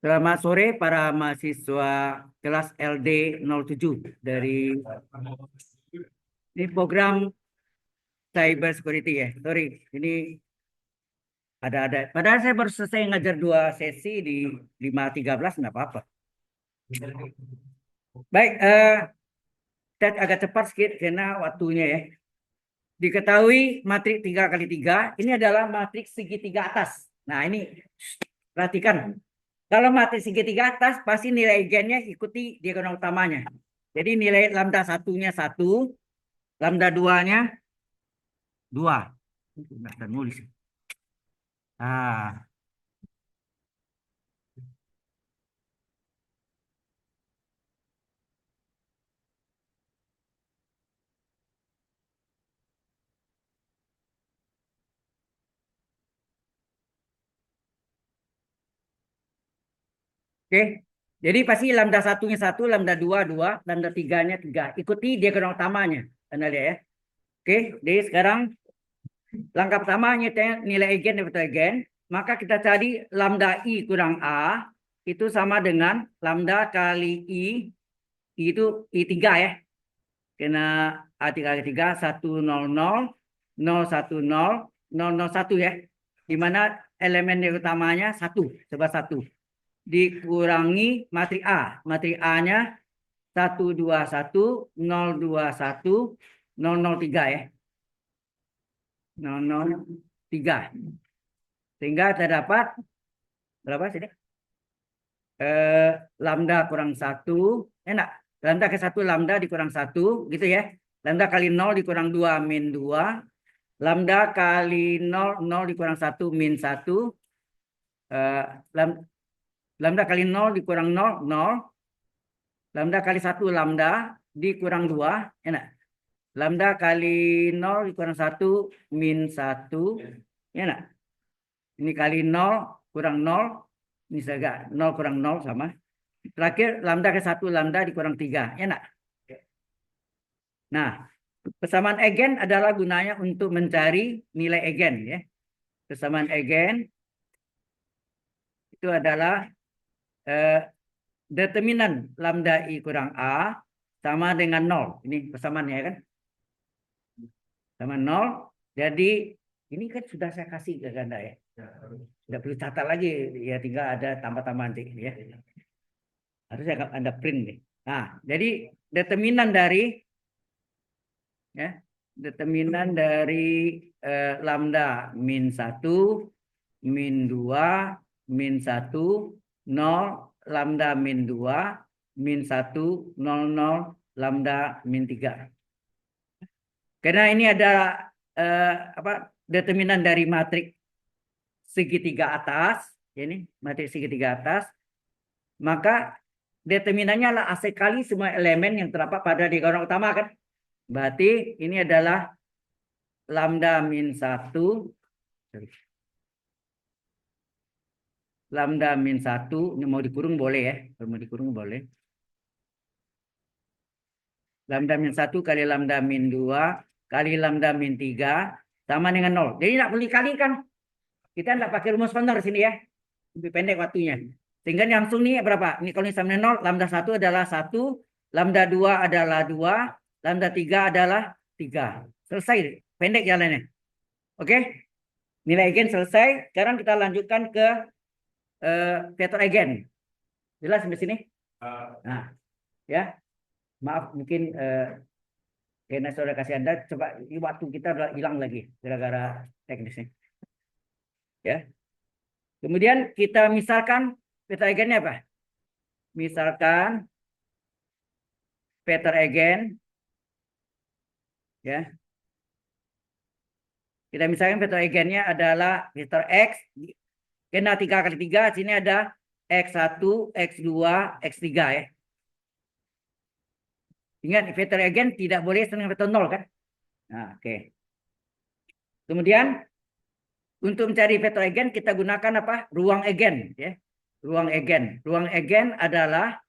Selamat sore para mahasiswa kelas LD 07 dari ini program Cyber Security ya. Sorry, ini ada. Padahal saya baru selesai ngajar 2 sesi di 5.13 nggak apa-apa. Baik, saya agak cepat sedikit karena waktunya ya. Diketahui matriks 3 kali 3 ini adalah matriks segitiga atas. Nah ini perhatikan. Kalau matriks segitiga atas pasti nilai gennya ikuti diagonal utamanya. Jadi nilai lambda satunya 1, lambda 2-nya 2. Nggak nulis. Ah, oke. Jadi pasti lambda satunya 1, lambda 2 2, lambda 3-nya 3. Ikuti diagonal utamanya. Anda lihat ya. Oke, jadi sekarang langkah pertama nilai eigen dan vektor eigen. Maka kita cari lambda i kurang a itu sama dengan lambda kali i itu i3 ya. Karena A3 kali 3 100 ya. Di mana elemen yang utamanya 1 sebab 1 dikurangi matrik A. Matrik A-nya 121 021 003 ya. 003. Sehingga terdapat berapa sini? Lambda kurang 1. Enak. Lambda ke 1 lambda dikurang 1 gitu ya. Lambda kali 0 dikurang 2 min 2. Lambda kali 0 0 dikurang 1 min 1. Lambda kali 0 dikurang 0 0. Lambda kali 1 lambda dikurang 2. Enak. Lambda kali 0 dikurang 1 min 1. Enak. Ini kali 0 kurang 0. Ini agak 0 kurang 0 sama. Terakhir lambda ke 1 lambda dikurang 3. Enak. Nah, persamaan eigen adalah gunanya untuk mencari nilai eigen ya. Persamaan eigen itu adalah determinan lambda i kurang a sama dengan 0. Ini persamaannya kan. Sama 0. Jadi ini kan sudah saya kasih ke Anda ya. Tidak perlu catat lagi ya, tinggal ada tambah-tambahan ya. Harusnya Anda print nih. Nah, jadi determinan dari ya, determinan dari lambda min 1, min 2, min 1, 0, lambda min 2, min 1, 0, 0, lambda min 3. Karena ini ada determinan dari matriks segitiga atas, ini matriks segitiga atas, maka determinannya adalah AC kali semua elemen yang terdapat pada diagonal utama kan. Berarti ini adalah lambda min 1, lambda min 1, ini mau dikurung boleh ya, kalau mau dikurung boleh. Lambda min 1 kali lambda min 2 kali lambda min 3 sama dengan 0. Jadi tidak perlu dikalikan. Kita tidak pakai rumus Von Neumann sini ya. Lebih pendek waktunya. Sehingga langsung nih berapa? Ini kalau ini sama dengan 0, lambda 1 adalah 1, lambda 2 adalah 2, lambda 3 adalah 3. Selesai. Pendek jalannya. Oke? Nilai eigen selesai. Sekarang kita lanjutkan ke vektor eigen. Jelas sampai sini? Nah, ya. Maaf mungkin karena saudara kasih Anda coba waktu kita hilang lagi gara-gara teknisnya. Ya. Kemudian kita misalkan vektor eigennya apa? Misalkan vektor eigen ya. Kita misalkan vektor eigennya adalah vektor x. Karena 3 kali 3 sini ada x1, x2, x3 ya. Ingat vektor eigen tidak boleh dengan vektor 0 kan? Nah, oke. Kemudian untuk mencari vektor eigen kita gunakan apa? Ruang eigen ya. Ruang eigen. Ruang eigen adalah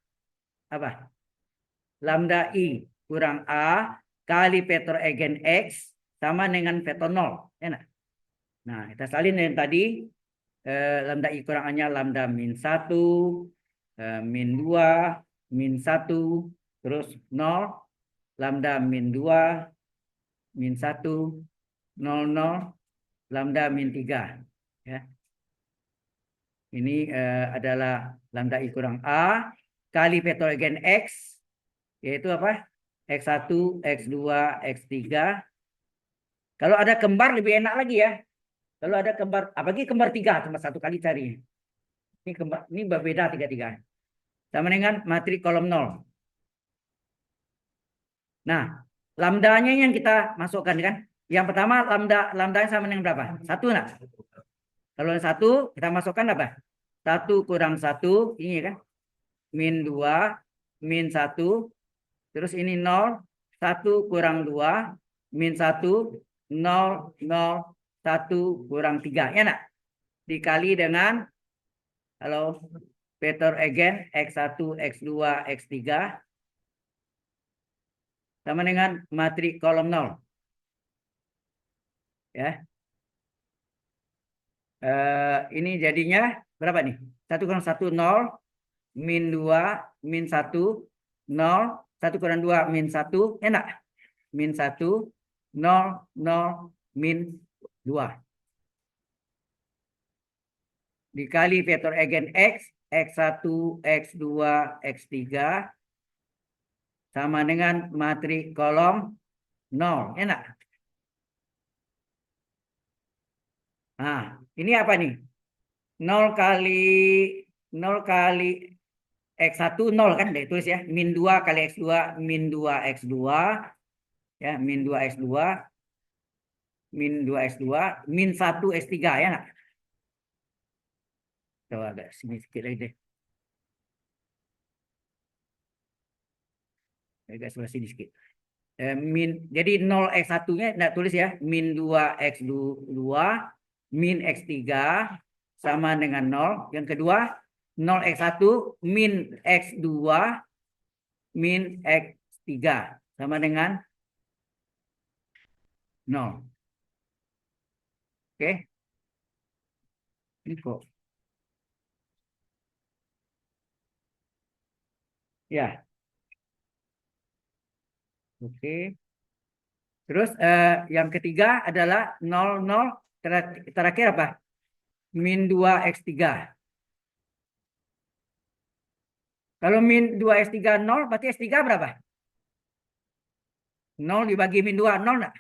apa? Lambda i kurang a kali vektor eigen x sama dengan vektor 0. Ya, nah, kita salin yang tadi lambda I kurang A-nya lambda min 1, min 2, min 1, terus 0, lambda min 2, min 1, 0, 0, lambda min 3. Ya. Ini adalah lambda I kurang A kali vektor egen X, yaitu apa? X1, X2, X3. Kalau ada kembar lebih enak lagi ya. Kalau ada kembar, apalagi kembar 3, cuma satu kali cari. Ini kembar, ini berbeda 3-3. Sama dengan matriks kolom 0. Nah, lambdanya yang kita masukkan kan. Yang pertama lambdanya sama dengan berapa? 1 nak? Kalau 1 kita masukkan apa? 1 kurang 1, ini kan. Min 2, min 1, terus ini 0, 1 kurang 2, min 1, 0, 0, 1 kurang 3. Ya nak? Dikali dengan, halo, vektor egen X1, X2, X3 sama dengan matriks kolom 0. Ya. Ini jadinya berapa nih? 1 kurang 1, 0, min 2, min 1, 0, 1 kurang 2, min 1, enak. Min 1, 0, 0, min 2. Dikali vektor egen X, X1, X2, X3 sama dengan matriks kolom 0. Enak. Nah, ini apa nih? 0 kali 0 kali X1 0 kan tulis ya. Min 2 kali X2 min 2 X2 ya, min 2 X2 min 2 X2 min 1 X3 ya nak. Coba agak sini sedikit lagi deh. Agak sebelah sini sedikit. Jadi 0 X1-nya enggak tulis ya. Min 2 X2 min X3 sama dengan 0. Yang kedua 0 X1 min X2 min X3 sama dengan 0. Oke. Ini kok. Ya. Oke. Terus yang ketiga adalah 0, 0. Terakhir apa? Min 2 X3. Kalau min 2 X3 0, berarti X3 berapa? 0 dibagi min 2, 0 enggak?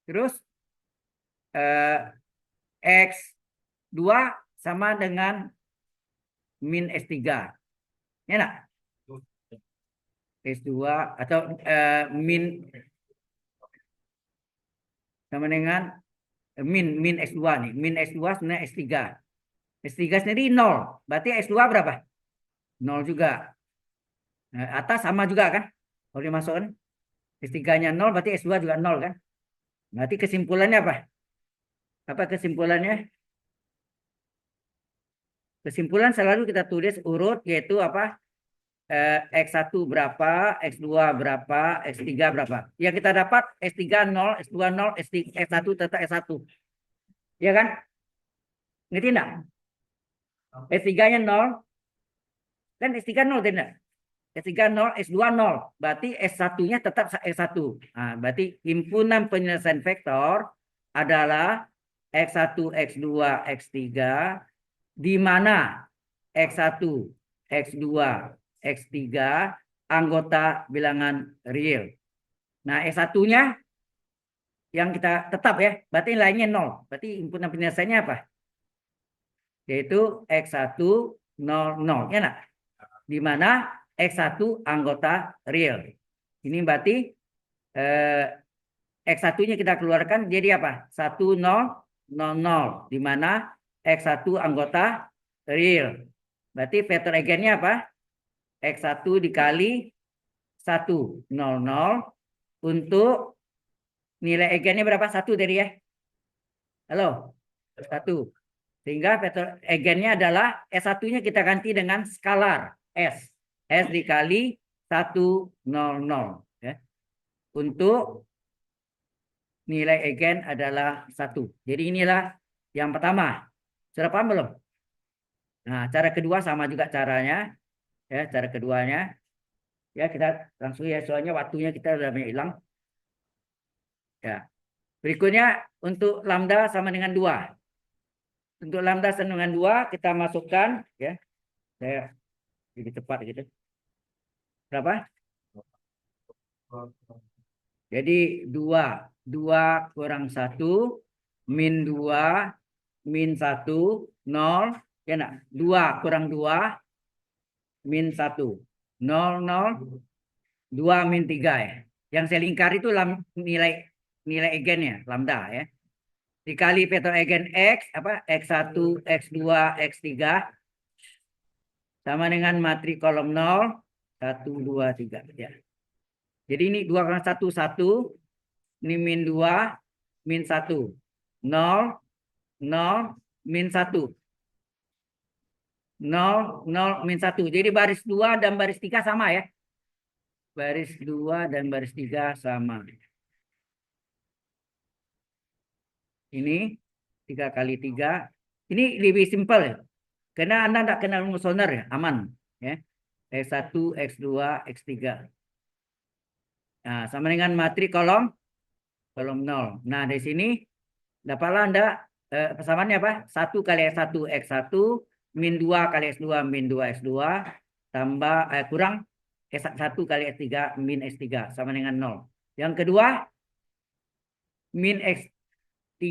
Terus X2 sama dengan min S3. Ya enggak? S2 atau min sama dengan min S2 nih. Min S2 sebenarnya S3. S3 sendiri 0. Berarti S2 berapa? 0 juga. Atas sama juga kan? Kalau dimasukkan S3-nya 0 berarti S2 juga 0 kan? Berarti kesimpulannya apa? Apa kesimpulannya? Kesimpulan selalu kita tulis urut, yaitu apa? X1 berapa, X2 berapa, X3 berapa. Yang kita dapat S3 0, S2 0, S1 tetap S1. Ya kan? Ngerti enggak? S3-nya 0, kan S3 0 tidak? S3 0, S2 0. Berarti S1-nya tetap S1. Nah, berarti himpunan penyelesaian vektor adalah X1, X2, X3, di mana X1, X2, X3 anggota bilangan real. Nah, S1-nya yang kita tetap ya, berarti nilainya 0. Berarti himpunan penyelesaiannya apa? Yaitu X1, 0, 0. Ya nak? Di mana X1 anggota real. Ini berarti X1-nya kita keluarkan jadi apa? 1, 0, 0, 0. Di mana X1 anggota real. Berarti vektor egennya apa? X1 dikali 1, 0, 0. Untuk nilai egennya berapa? 1 tadi ya? Halo? 1. Sehingga vektor egennya adalah S1-nya kita ganti dengan skalar S. S dikali 1, 0, 0. Ya. Untuk nilai egen adalah 1. Jadi inilah Yang pertama. Sudah paham belum? Nah, cara kedua sama juga caranya. Ya, cara keduanya. Ya, kita langsung ya, soalnya waktunya kita udah banyak hilang. Ya. Berikutnya untuk lambda sama dengan 2. Untuk lambda sama dengan 2 kita masukkan ya. Saya lebih cepat gitu. Berapa? Jadi 2 kurang 1 min 2 min 1 0 ya nak. 2 kurang 2 min 1 0 0 2 min 3 ya. Yang saya lingkar itu nilai nilai egennya lambda ya. Dikali vektor egen x apa x1 x2 x3 sama dengan matrik kolom 0 1 2 3 ya. Jadi ini 2 kurang 1 1 ini min 2 min 1 0 0 min 1 0 0 min 1. Jadi baris 2 dan baris 3 sama ya. Baris 2 dan baris 3 sama. Ini 3 kali 3. Ini lebih simpel ya. Karena Anda tidak kenal rumus Solner ya, aman ya. X1, X2, X3. Nah, sama dengan matrik kolom 0. Nah, di sini dapatlah Anda persamaannya apa? 1 kali X1 X1 min 2 kali X2 min 2 X2 tambah kurang S1 kali S3 min S3 sama dengan 0. Yang kedua min X3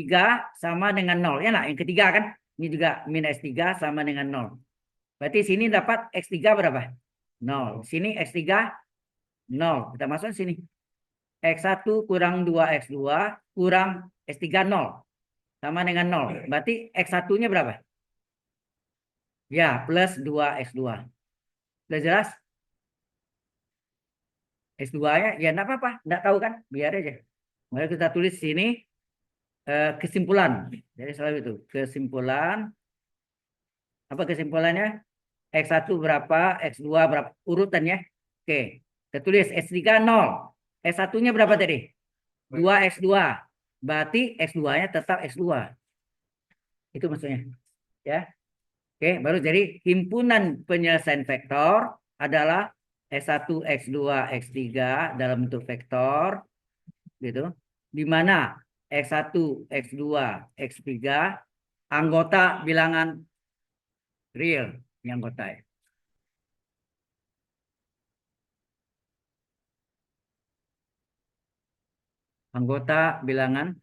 sama dengan 0. Ya nah, yang ketiga kan? Ini juga min S3 sama dengan 0. Berarti sini dapat X3 berapa? 0. Sini X3 0. Kita masuk sini. X1 kurang 2 X2 kurang S3 0. Sama dengan 0. Berarti X1-nya berapa? Ya, plus 2 X2. Sudah jelas? S2-nya, ya enggak apa-apa. Enggak tahu kan? Biar aja. Mari kita tulis sini kesimpulan. Jadi selalu itu. Kesimpulan. Apa kesimpulannya? X1 berapa? X2 berapa? Urutannya. Oke. Kita tulis S3 0. S1-nya berapa tadi? 2 X2. Berarti X2-nya tetap X2. Itu maksudnya. Ya. Oke, baru jadi himpunan penyelesaian vektor adalah S1, X2, X3 dalam bentuk vektor gitu. Di mana X1, X2, X3 anggota bilangan real yang anggota ya. Anggota bilangan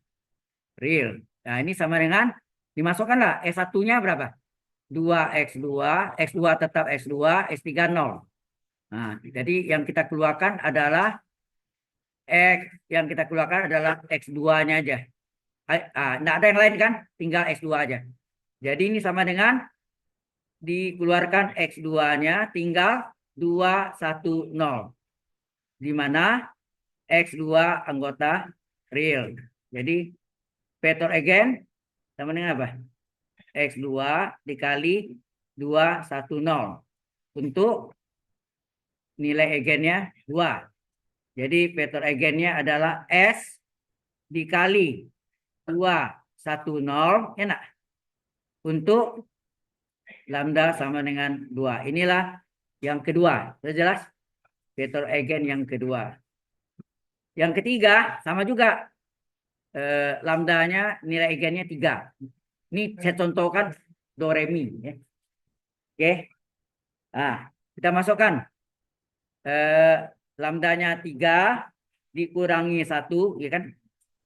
real. Nah, ini sama dengan dimasukkanlah S1-nya berapa? 2 X2, X2 tetap X2, X3 0. Nah, jadi yang kita keluarkan adalah X2-nya aja. Nggak ada yang lain kan? Tinggal X2 aja. Jadi ini sama dengan dikeluarkan X2-nya tinggal 2, 1, 0. Di mana X2 anggota real. Jadi vektor egen sama dengan apa? X2 dikali 2, 1, 0. Untuk nilai egennya 2. Jadi vektor egennya adalah S dikali 2, 1, 0. Enak. Untuk lambda sama dengan 2. Inilah yang kedua. Sudah jelas? Vektor egen yang kedua. Yang ketiga sama juga. Lambdanya nilai egennya 3. Ini saya contohkan do re mi ya. Oke. Nah, kita masukkan lambdanya 3 dikurangi 1 ya kan?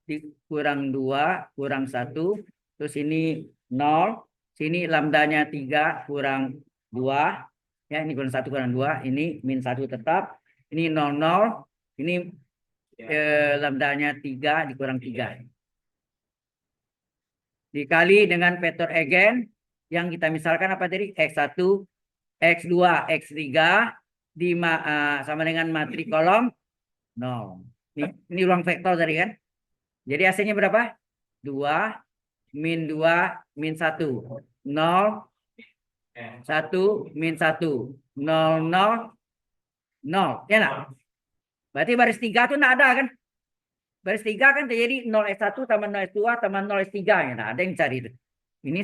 Dikurang 2 kurang 1 terus ini 0. Sini lambdanya 3 kurang 2 ya, ini kurang 1 kurang 2, ini min 1 tetap. Ini 0 0. Ini lambdanya 3 dikurang 3. Dikali dengan vektor egen yang kita misalkan apa tadi? X1, X2, X3 sama dengan matrik kolom 0. Ini ruang vektor tadi kan? Jadi hasilnya berapa? 2 min 2 min 1. 0 1 min 1. 0 0 0. Ya enggak? Berarti baris 3 itu enggak ada kan? Baris 3 kan terjadi 0 S1 tambah 0 S2 tambah 0 S3 ya. Nah, ada yang cari itu. Ini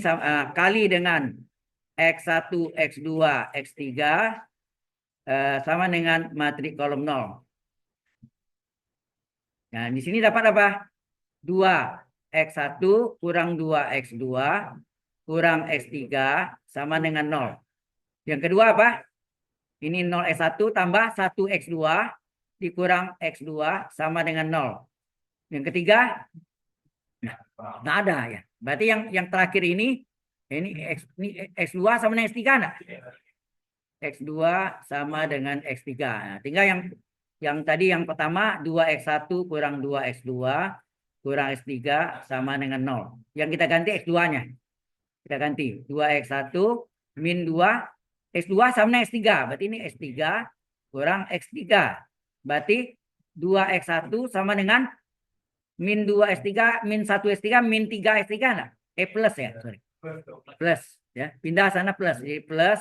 kali dengan X1, X2, X3 sama dengan matriks kolom 0. Nah, di sini dapat apa? 2x1 kurang 2x2 kurang x3 sama dengan 0. Yang kedua apa? Ini 0x1 tambah 1x2 dikurang x2 sama dengan 0. Yang ketiga, nggak ada ya. Berarti yang terakhir ini ini x2 sama dengan x3 enggak? X2 sama dengan x3. Nah, tinggal yang tadi yang pertama 2x1 kurang 2x2 kurang x3 sama dengan 0. Yang kita ganti x2-nya. Kita ganti 2x1 min 2 x2 sama dengan x3. Berarti ini x3 kurang x3. Berarti 2x1 sama dengan min 2x3 min 1x3 min 3x3 enggak? Plus ya, sorry. Plus ya. Pindah sana plus. Jadi plus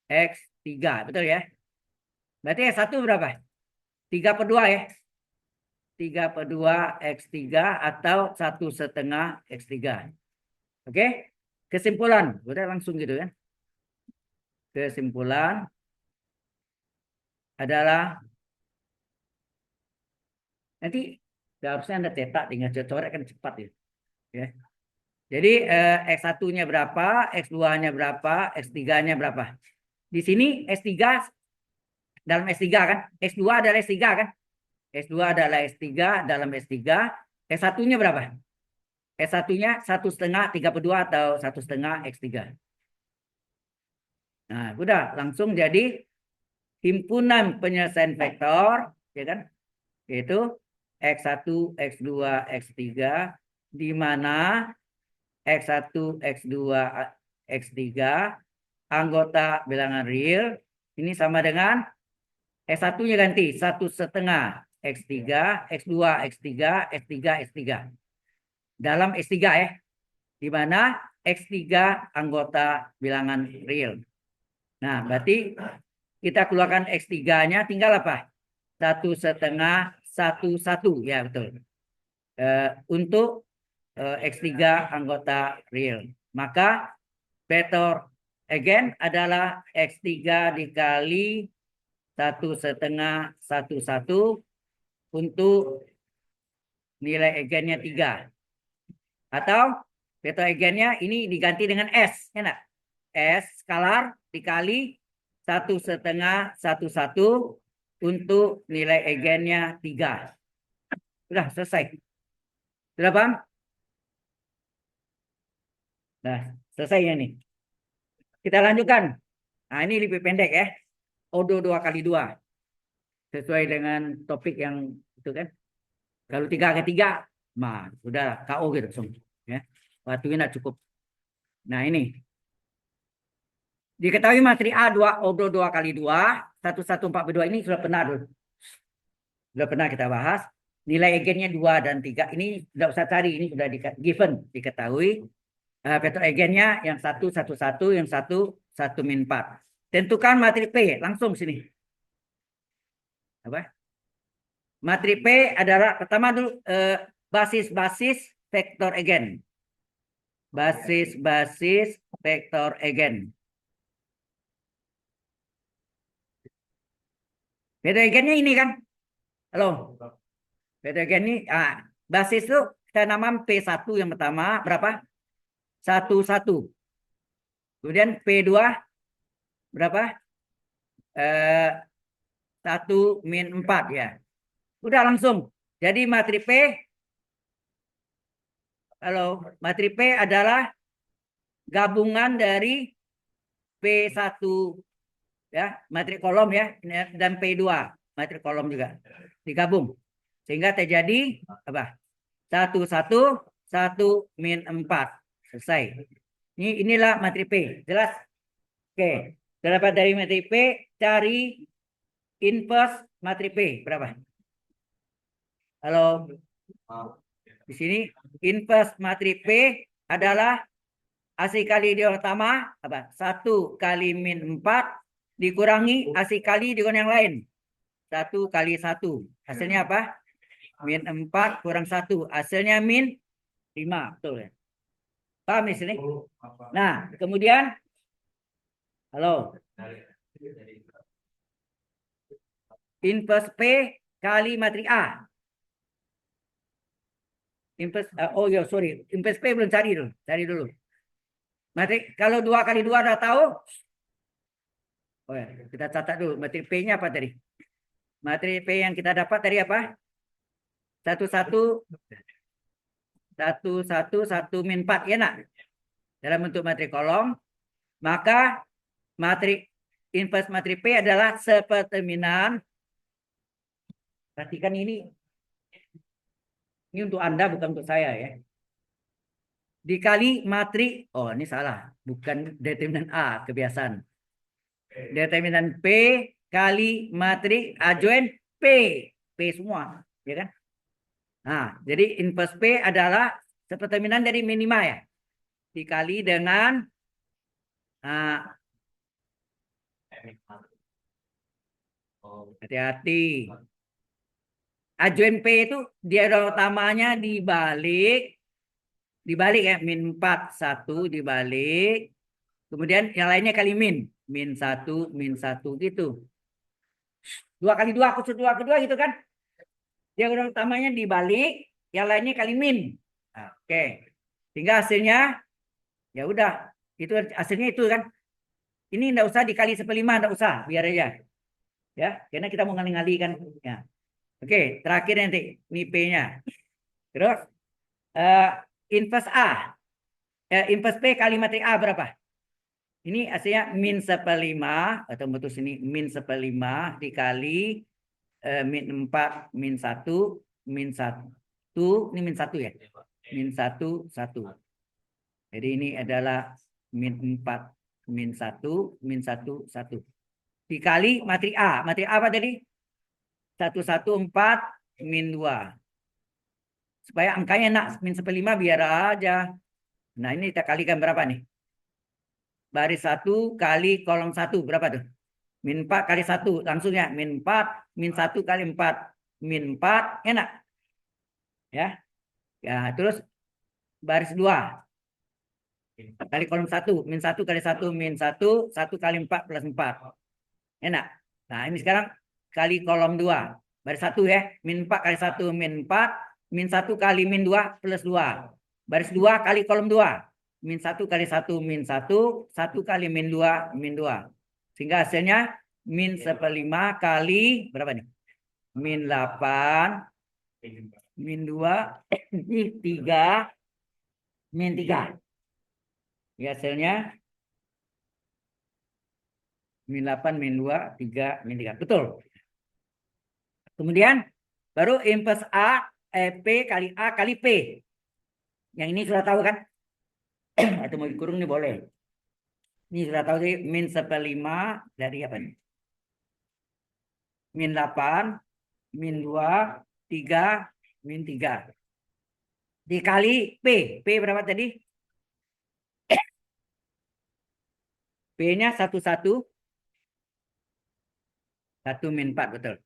X3. Betul ya? Berarti X1 berapa? 3 per 2 ya. 3 per 2 X3 atau 1,5 X3. Oke? Kesimpulan. Udah langsung gitu kan. Kesimpulan adalah nanti harusnya Anda cetak tinggal coret kan cepat ya. Ya. Jadi X1-nya berapa, X2-nya berapa, X3-nya berapa. Di sini S3 dalam S3 kan, S2 adalah S3 kan. S2 adalah S3 dalam S3. S1-nya berapa? S1-nya 1,5 3 per 2 atau 1,5 X3. Nah, udah langsung jadi himpunan penyelesaian vektor, ya kan? Yaitu X1, X2, X3 di mana X1, X2, X3 anggota bilangan real ini sama dengan S1-nya ganti 1,5 X3, X2, X3, S3, S3. Dalam S3 ya. Di mana X3 anggota bilangan real. Nah, berarti kita keluarkan X3-nya tinggal apa? 1,5, 1, 1. Ya, betul. Untuk X3 anggota real. Maka vektor again adalah X3 dikali 1,5, 1, 1 untuk nilai eigennya 3. Atau vektor eigennya ini diganti dengan S. Enak? S skalar dikali 1,5, 1, 1 untuk nilai eigennya 3. Sudah selesai. Sudah paham? Nah, selesai ya nih. Kita lanjutkan. Nah, ini lebih pendek ya. Odo 2 kali 2. Sesuai dengan topik yang itu kan. Kalau 3 ke 3, mah udah KO gitu langsung. Ya. Waktunya tidak cukup. Nah, ini. Diketahui materi A2 Odo 2 kali 2, 1,1,4 2 ini sudah pernah dulu. Sudah pernah kita bahas. Nilai eigennya 2 dan 3. Ini tidak usah cari. Ini sudah given. Diketahui. Vektor eigennya yang 1, 1, 1. Yang 1, 1 min 4. Tentukan materi P. Langsung sini. Apa? Materi P adalah pertama dulu basis-basis vektor eigen. Basis-basis vektor eigen. Vektor eigennya ini kan? Halo. Vektor eigen ini basis itu kita namakan P1 yang pertama berapa? 1, 1. Kemudian P2 berapa? 1 min 4 ya. Udah langsung. Jadi materi P materi P adalah gabungan dari P1 ya, materi kolom ya, dan P2 materi kolom juga digabung. Sehingga terjadi apa? 1, 1, 1 min 4. Selesai. Inilah materi P. Jelas? Oke. Dapat dari materi P, cari inverse materi P. Berapa? Halo. Di sini inverse materi P adalah ASI kali dia pertama apa? 1 kali min 4 dikurangi ASI kali dengan yang lain. 1 kali 1. Hasilnya apa? Min 4 kurang 1. Hasilnya min 5. Betul ya? Paham di sini? Nah, kemudian, halo, inverse P kali matrik A. Inverse, oh ya, sorry. Inverse P belum cari dulu. Cari dulu. Matrik, kalau 2 kali 2 udah tahu. Oh ya, kita catat dulu. Matrik P-nya apa tadi? Matrik P yang kita dapat tadi apa? 1, 1, 1, 1, 1 min 4. Ya, nak? Dalam bentuk matrik kolom. Maka matrik inverse matrik P adalah seperterminan. Perhatikan ini. Ini untuk Anda, bukan untuk saya ya. Dikali matrik, oh ini salah. Bukan determinan A, kebiasaan. Determinan P kali matrik adjoint P. P semua, ya kan? Nah, jadi inverse P adalah seperterminan dari minima ya. Dikali dengan hati-hati. Adjoint P itu dia utamanya dibalik ya, min 4, 1 dibalik. Kemudian yang lainnya kali min. Min 1, min 1 gitu. 2 kali 2, aku 2 ke 2 gitu kan. Dia utamanya dibalik, yang lainnya kali min. Oke. Sehingga hasilnya, ya udah. Itu hasilnya itu kan. Ini enggak usah dikali 1/5, enggak usah. Biar aja. Ya, karena kita mau ngali-ngali kan. Ya. Oke, terakhir nanti. Ini P-nya. Terus, inverse A. Inverse P kali matrik A berapa? Ini hasilnya min 1/5 atau betul sini min 1/5 dikali min 4 min 1 min 1 ini min 1 ya. Min 1 1. Jadi ini adalah min 4 min 1 min 1 1. Dikali matrik A. Matrik A apa tadi? 1 1 4 min 2. Supaya angkanya enak min 1/5 biar aja. Nah, ini kita kalikan berapa nih? Baris 1 kali kolom 1 berapa tuh? Min 4 kali 1 langsung ya. Min 4 min 1 kali 4 min 4 enak. Ya. Ya, terus baris 2 kali kolom 1 min 1 kali 1 min 1 1 kali 4 plus 4. Enak. Nah, ini sekarang kali kolom 2. Baris 1 ya. Min 4 kali 1 min 4 min 1 kali min 2 plus 2. Baris 2 kali kolom 2. Min 1 kali 1 min 1 1 kali min 2 min 2. Sehingga hasilnya min 1/5 kali berapa nih? Min 8 min 2 ini 3 min 3. Ya, hasilnya min 8 min 2 3 min 3. Betul. Kemudian baru inverse A P kali A kali P. Yang ini sudah tahu kan? Atau mau dikurung nih boleh. Ini sudah tahu sih min 1/5 dari apa nih? Min 8 min 2 3 min 3 dikali P. P berapa tadi? P-nya 1 1 1 min 4 betul.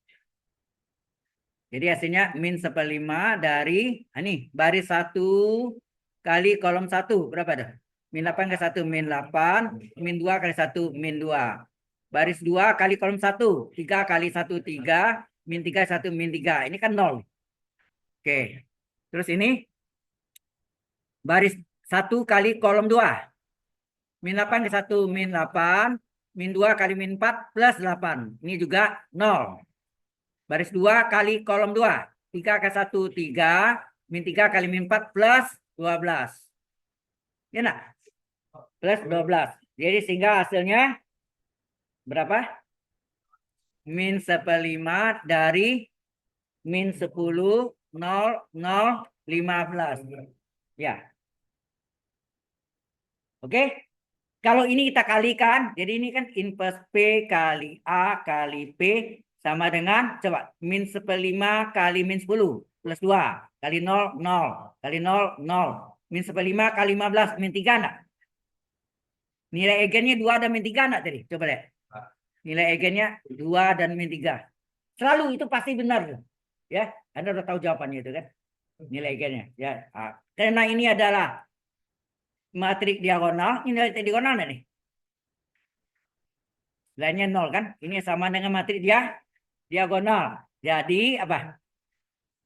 Jadi hasilnya min 1/5 dari ini baris 1 kali kolom 1 berapa dah? Min 8 kali 1 min 8 min 2 kali 1 min 2. Baris 2 kali kolom 1 3 kali 1 3 min 3 1 min 3. Ini kan 0. Oke. Terus ini baris 1 kali kolom 2. Min 8 kali 1 min 8 min 2 kali min 4 plus 8. Ini juga 0. Baris 2 kali kolom 2. 3 kali 1, 3. Min 3 kali min 4 plus 12. Ya nak? Plus 12. Jadi sehingga hasilnya berapa? Min 1/5 dari min 10, 0, 0, 15. Ya. Oke? Kalau ini kita kalikan, jadi ini kan inverse P kali A kali P sama dengan, coba, min 1/5 kali min 10 plus 2 kali 0, 0 kali 0, 0. Min 1/5 kali 15 min 3 enggak? Nilai eigennya 2 dan min 3 enggak tadi? Coba lihat. Nilai eigennya 2 dan min 3. Selalu itu pasti benar. Ya, Anda udah tahu jawabannya itu kan? Nilai eigennya. Ya, karena ini adalah matrik diagonal, ini nilai diagonal nih. Nilainya 0 kan? Ini sama dengan matrik diagonal. Jadi apa?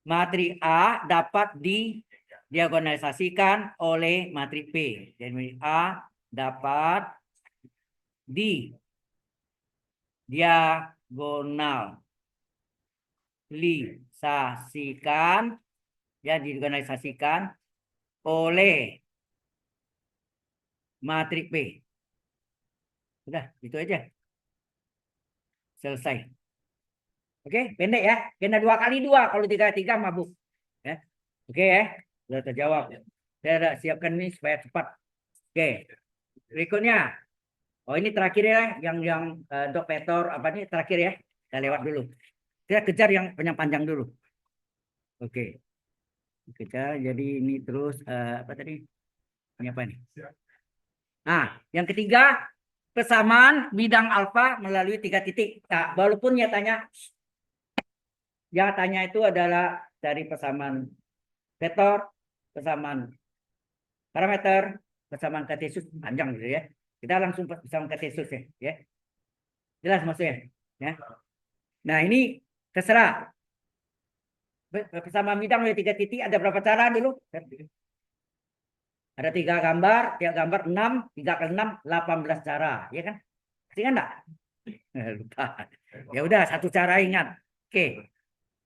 Matrik A dapat didiagonalisasikan oleh matrik P. Jadi A dapat didiagonalisasikan oleh matrik P. Udah, itu aja. Selesai. Oke, pendek ya. Kena 2 kali 2. Kalau 3 mabuk. Ya. Oke ya. Sudah terjawab. Saya sudah siapkan ini supaya cepat. Oke. Berikutnya. Oh, ini terakhir ya. Yang untuk vektor apa ini terakhir ya. Kita lewat dulu. Kita kejar yang panjang-panjang dulu. Oke. Kejar. Jadi ini terus apa tadi? Ini apa nih? Nah, yang ketiga, persamaan bidang alfa melalui 3 titik. Nah, walaupun nyatanya itu adalah dari persamaan vektor, persamaan parameter, persamaan kartesius panjang gitu ya. Kita langsung persamaan kartesius ya. Jelas maksudnya, ya. Nah, ini terserah. Persamaan bidang dari 3 titik ada berapa cara dulu? Ada 3 gambar, tiap gambar 6, 3 kali 6, 18 cara, ya kan? Ingat enggak? Lupa. Ya udah, 1 cara ingat. Oke.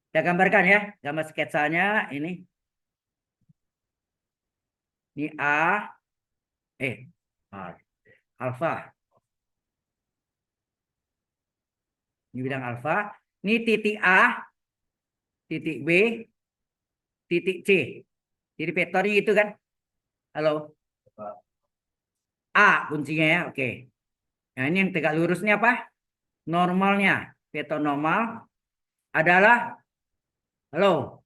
Kita gambarkan ya, gambar sketsanya ini. Ini alfa. Ini bidang alfa. Ini titik A, titik B, titik C. Jadi vektornya itu kan. Halo. A kuncinya ya, oke. Nah, ini yang tegak lurus ini apa? Normalnya. Vektor normal adalah, halo.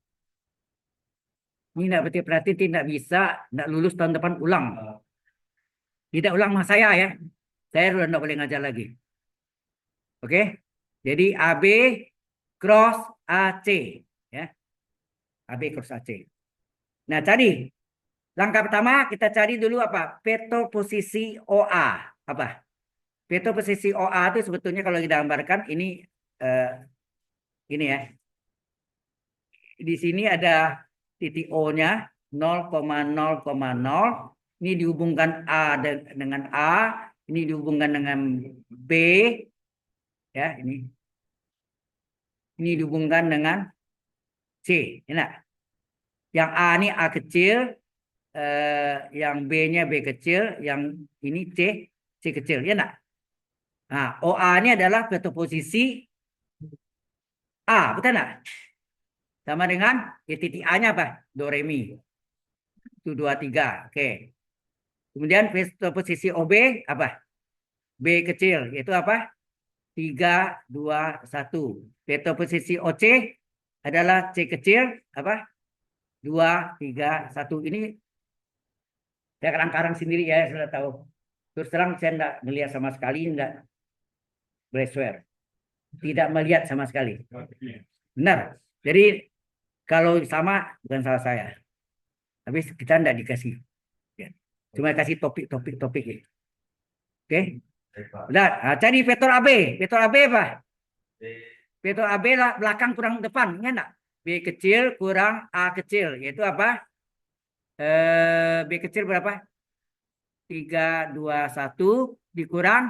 Ini berarti tidak bisa, tidak lulus tahun depan ulang. Tidak ulang sama saya ya. Saya sudah tidak boleh ngajar lagi. Oke. Jadi AB cross AC. Ya. AB cross AC. Nah, cari. Langkah pertama kita cari dulu apa? Vektor posisi OA. Apa? Vektor posisi OA itu sebetulnya kalau kita gambarkan ini ya. Di sini ada titik O-nya 0,0,0. Ini dihubungkan A dengan A, ini dihubungkan dengan B, ya ini. Ini dihubungkan dengan C, enak. Yang A ini A kecil, yang B-nya B kecil, yang ini C kecil, ya enggak? Nah, OA ini adalah vektor posisi A, betul enggak? Sama dengan titik A-nya apa? Do, re, mi. 1, 2, 3. Oke. Kemudian vektor posisi OB apa? B kecil, yaitu apa? 3, 2, 1. Vektor posisi OC adalah C kecil, apa? 2, 3, 1. Ini saya karang-karang sendiri ya, sudah tahu. Terus terang saya tidak melihat sama sekali, tidak swear. Tidak melihat sama sekali. Benar. Jadi kalau sama bukan salah saya. Tapi kita tidak dikasih. Ya. Cuma kasih topik-topik ya. Oke. Udah, nah, cari vektor AB. Vektor AB apa? Vektor AB lah belakang kurang depan, ingat enggak? B kecil kurang A kecil, yaitu apa? B kecil berapa? 3, 2, 1 dikurang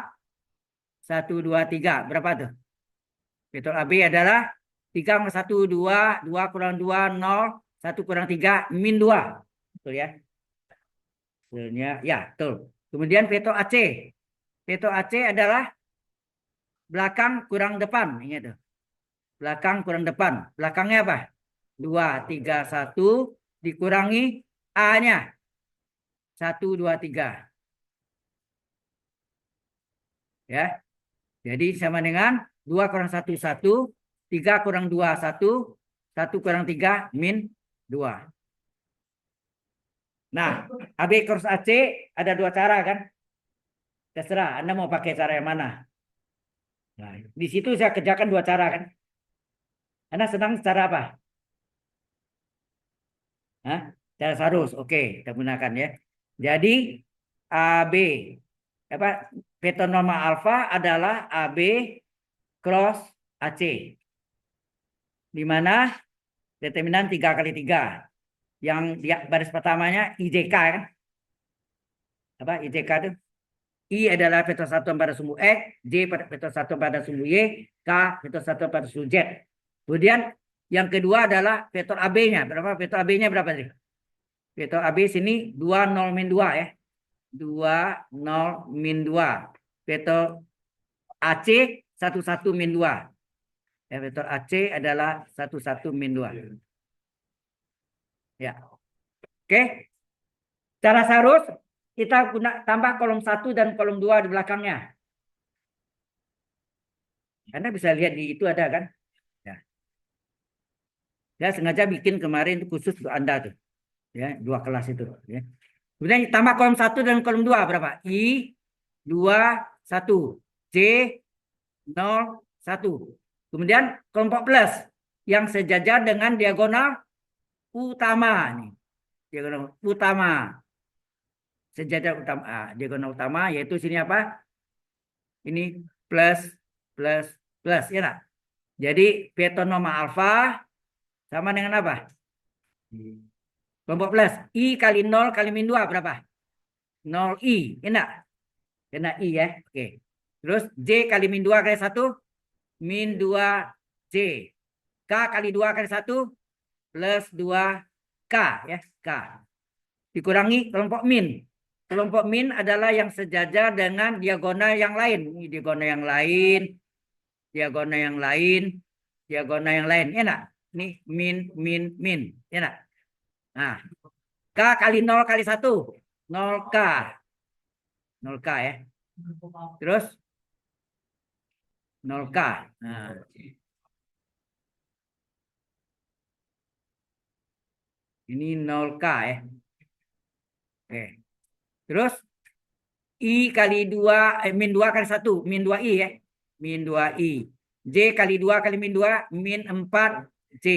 1, 2, 3. Berapa tuh? Vektor AB adalah 3 kurang 1, 2, 2 kurang 2, 0, 1 kurang 3, min 2. Betul ya? Betulnya, ya, betul. Kemudian vektor AC. Vektor AC adalah belakang kurang depan. Ingat tuh. Belakang kurang depan. Belakangnya apa? 2, 3, 1 dikurangi A-nya. 1, 2, 3. Ya. Jadi sama dengan 2 kurang 1, 1. 3 kurang 2, 1. 1 kurang 3, min 2. Nah, AB cross AC ada 2 cara kan? Terserah, Anda mau pakai cara yang mana. Nah, di situ saya kerjakan 2 cara kan? Anda senang cara apa? Hah? Cara sarus, oke, kita gunakan ya. Jadi AB. Apa? Vektor normal alfa adalah AB cross AC. Di mana determinan 3 kali 3. Yang di baris pertamanya IJK kan? Apa IJK itu? I adalah vektor satuan pada sumbu X, J vektor satuan pada sumbu Y, K vektor satuan pada sumbu Z. Kemudian yang kedua adalah vektor AB-nya. Berapa? Vektor AB-nya berapa tadi? Vektor AB sini 2, 0, min 2 ya. 2, 0, min 2. Vektor AC 1, 1, min 2. Ya, vektor AC adalah 1, 1, min 2. Ya. Oke. Cara sarus kita guna tambah kolom 1 dan kolom 2 di belakangnya. Anda bisa lihat di itu ada kan? Ya. Saya sengaja bikin kemarin itu khusus untuk Anda tuh. Ya, 2 kelas itu, ya. Kemudian tambah kolom 1 dan kolom 2 berapa? I 2 1, J 0 1. Kemudian kelompok plus yang sejajar dengan diagonal utama nih. Diagonal utama. Sejajar utama, diagonal utama yaitu sini apa? Ini plus plus plus ya nak? Jadi vektor normal alfa sama dengan apa? Kelompok plus I kali 0 kali min 2 berapa? 0 I, enak? Enak I ya. Oke. Terus J kali min 2 kali 1 min 2 J. K kali 2 kali 1 plus 2 K ya, K. Dikurangi kelompok min. Kelompok min adalah yang sejajar dengan diagonal yang lain. Ini diagonal yang lain, diagonal yang lain, diagonal yang lain. Enak? Nih min min min. Enak? Nah, K kali 0 kali 1 0K. 0K ya. Terus 0K. Nah. Ini 0K ya. Oke. Terus I kali 2, min 2 kali 1. Min 2I ya. Min 2I. J kali 2 kali min 2. Min 4J.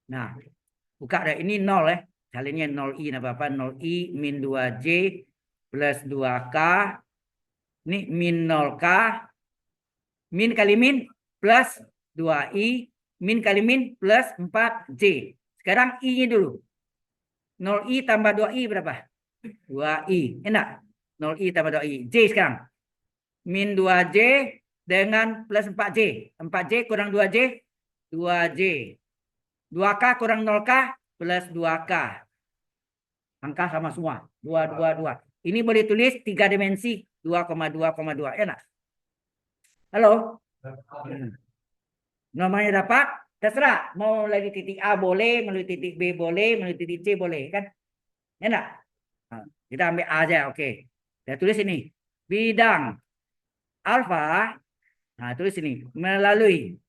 Nah. Buka deh. Ini 0 ya. Kalinya 0I. Apa-apa. 0I min 2J plus 2K. Ini min 0K. Min kali min plus 2I. Min kali min plus 4J. Sekarang I-nya dulu. 0I tambah 2I berapa? 2I. Enak? 0I tambah 2I. J sekarang. Min 2J dengan plus 4J. 4J kurang 2J. 2J. 2K kurang 0K plus 2K. Angka sama semua. 2, 2, 2. Ini boleh tulis 3 dimensi. 2,2,2. Enak? Halo? Nomornya dapat? Terserah. Mau melalui titik A boleh, melalui titik B boleh, melalui titik C boleh. Kan? Enak? Nah, kita ambil A aja. Oke. Saya tulis ini. Bidang alfa. Nah, tulis ini. Melalui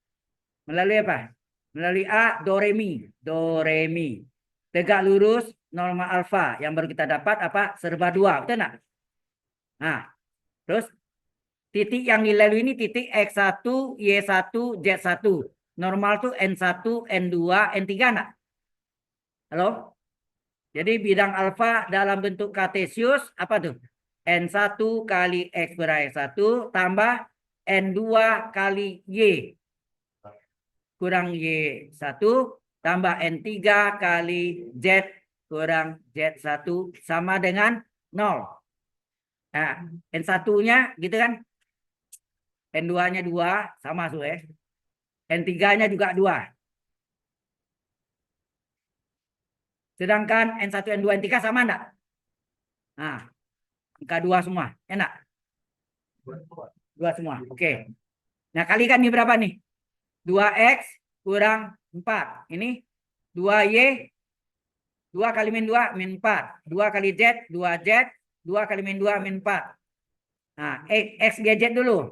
apa? Melalui A, do, re, mi. Do, re, mi. Tegak lurus, norma alfa. Yang baru kita dapat apa? Serba 2. Betul enggak? Nah, terus titik yang dilalui ini titik X1, Y1, Z1. Normal tuh N1, N2, N3 enggak? Halo? Jadi bidang alfa dalam bentuk kartesius apa tuh? N1 kali X per X1 tambah N2 kali Y kurang Y1 tambah N3 kali Z kurang Z1 sama dengan 0. Nah, N1-nya gitu kan? N2-nya 2 sama tuh ya. N3-nya juga 2. Sedangkan N1, N2, N3 sama enggak? Nah, angka 2 semua. Enak? 2 semua. Oke. Nah, kalikan ini berapa nih? 2X kurang 4. Ini 2Y 2 kali min 2 min 4. 2 kali Z 2Z 2 kali min 2 min 4. Nah, X gadget dulu.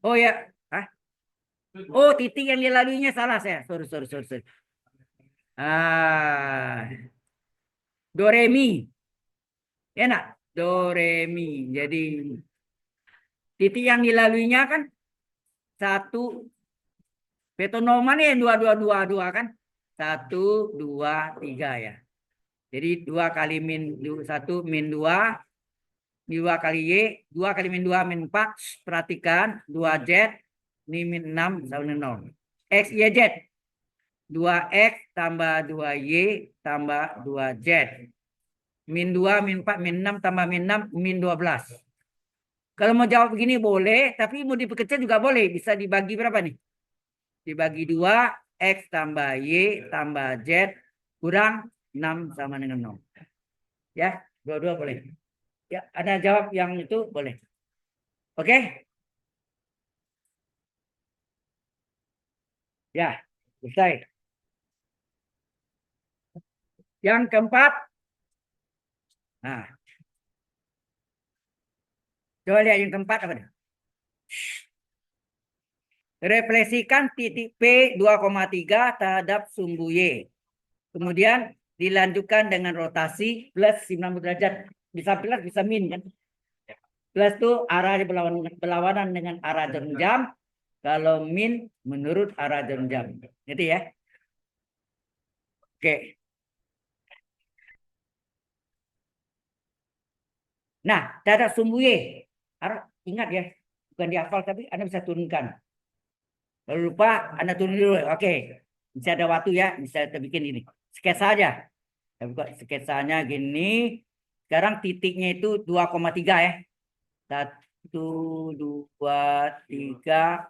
Oh ya. Hah? Oh, titik yang dilaluinya salah saya. Sorry. Do, re, mi. Enak? Do, re, mi. Jadi titik yang dilaluinya kan 1 vektor normal nih 2 2 2 2 kan 1 2 3 ya. Jadi 2 kali min 1 min 2. 2 kali Y. 2 kali min 2 min 4. Perhatikan. 2Z. Ini min 6 sama dengan 0. X, Y, Z. 2X tambah 2Y tambah 2Z. Min 2, min 4, min 6 tambah min 6, min 12. Kalau mau jawab begini boleh, tapi mau diperkecil juga boleh. Bisa dibagi berapa nih? Dibagi 2, X tambah Y tambah Z kurang 6 sama dengan 0. Ya, dua-dua boleh. Ya, ada jawab yang itu boleh. Oke? Ya, selesai. Yang keempat. Nah, coba lihat yang keempat apa nih? Refleksikan titik P 2,3 terhadap sumbu Y. Kemudian dilanjutkan dengan rotasi plus 90 derajat. Bisa plus, bisa min kan? Plus itu arahnya berlawanan dengan arah jarum jam. Kalau min menurut arah jarum jam. Gitu ya. Oke. Nah, terhadap sumbu Y. Ingat ya. Bukan dihafal tapi Anda bisa turunkan. Kalau lupa Anda turun dulu. Oke. Bisa ada waktu ya. Bisa kita bikin ini. Sketsa aja. Saya buka sketsanya gini. Sekarang titiknya itu 2,3 ya. 1, 2, 3,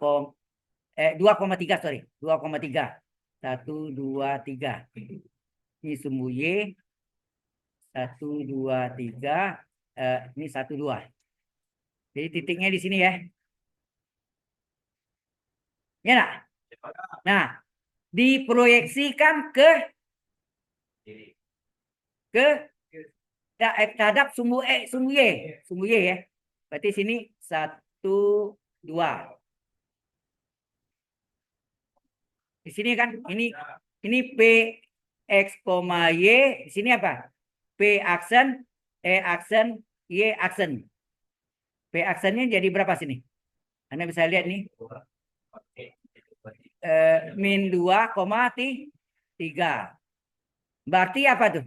2,3 sorry. 2,3. 1, 2, 3. Ini sumbu Y. 1, 2, 3. Ini 1, 2. Jadi titiknya di sini ya. Ya nak? Nah, diproyeksikan ke terhadap sumbu sumbu Y ya. Berarti sini 1, 2. Di sini kan ini P X, Y. Di sini apa? P aksen, aksen, Y aksen. P aksennya jadi berapa sini? Anda bisa lihat nih. Min 2,3. Berarti apa tuh?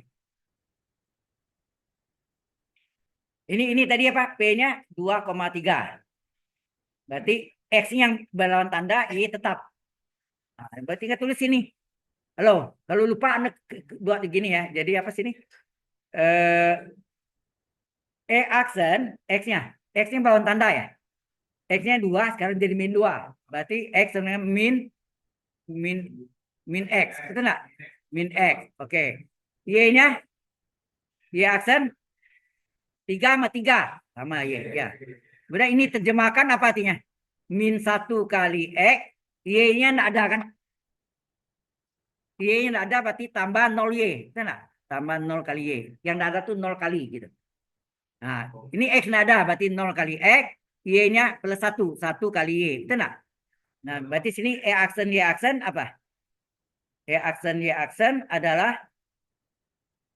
Ini tadi apa? P-nya 2,3. Berarti X-nya yang berlawan tanda, Y tetap. Nah, berarti kita tulis sini. Halo, kalau lupa Anda buat begini ya. Jadi apa sini? Aksen, X-nya. X-nya berlawan tanda ya. X-nya 2, sekarang jadi min 2. Berarti X sama min X. Betul nggak? Min X. Oke. Y-nya? Y aksen 3 sama 3. Sama Y. Ya. Kemudian ini terjemahkan apa artinya? Min 1 kali X. Y-nya nggak ada kan? Y-nya nggak ada berarti tambah 0 Y. Betul nggak? Tambah 0 kali Y. Yang nggak ada tuh 0 kali gitu. Nah, ini X nggak ada berarti 0 kali X. Y-nya plus 1. 1 kali Y. Betul nggak? Nah, berarti sini Y aksen apa? Y aksen adalah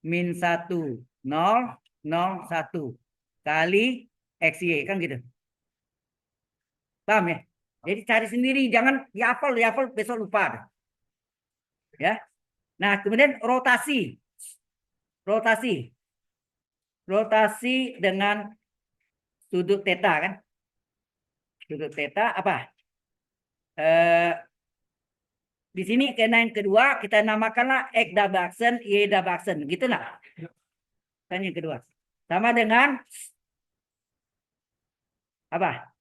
min 1, 0, 0, 1 kali XY. Kan gitu. Paham ya? Jadi cari sendiri. Jangan dihafal besok lupa. Ya. Nah, kemudian rotasi. Rotasi dengan sudut theta kan? Sudut theta apa? Di sini kena yang kedua kita namakanlah X double aksen, Y double aksen, gitu lah. Kan yang kedua. Sama dengan apa?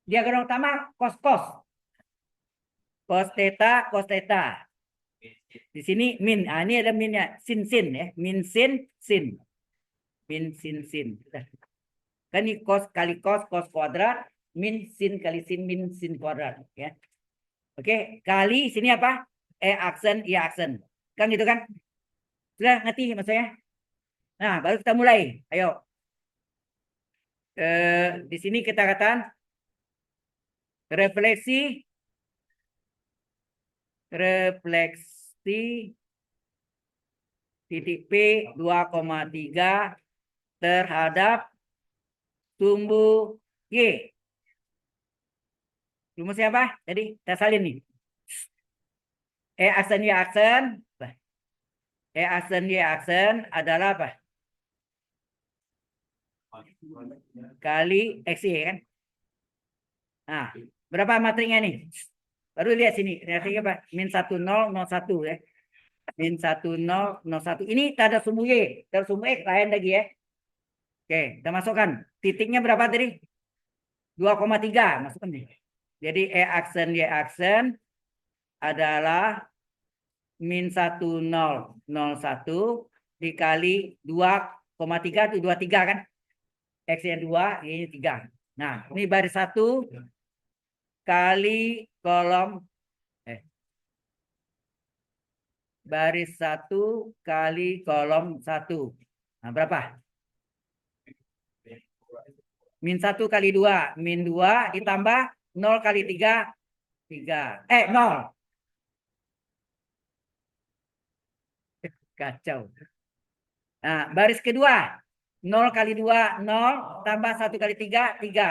Diagram utama cos cos. Cos theta. Di sini min. Ah, ini ada minnya. Sin ya. Min sin. Min sin. Kan ini cos kali cos kuadrat. Min sin kali sin, min sin kuadrat. Ya. Oke. Kali sini apa? Aksen, Y aksen. Kan gitu kan? Sudah ngerti maksudnya? Nah, baru kita mulai. Ayo. Di sini kita katakan refleksi titik P 2,3 terhadap sumbu Y. Rumus siapa? Jadi kita salin nih. Aksen Y aksen. E aksen Y aksen adalah apa? Kali XY kan? Nah, berapa matriknya nih? Baru lihat sini. Matriknya apa? Min 1, 0, 0, 1 ya. Min 1, 0, 0, 1. Ini tanda sumbu Y. Tanda sumbu X lain lagi ya. Oke, kita masukkan. Titiknya berapa tadi? 2,3. Masukkan nih. Jadi E aksen Y aksen adalah min 1, 0, 0, 1 dikali 2,3 itu 23 kan? X-nya 2, ini 3. Nah, ini baris 1 kali kolom baris 1 kali kolom 1. Nah, berapa? Min 1 kali 2. Min 2 ditambah 0 kali 3. 3. 0. Kacau. Nah, baris kedua. 0 kali 2, 0. Tambah 1 kali 3, 3.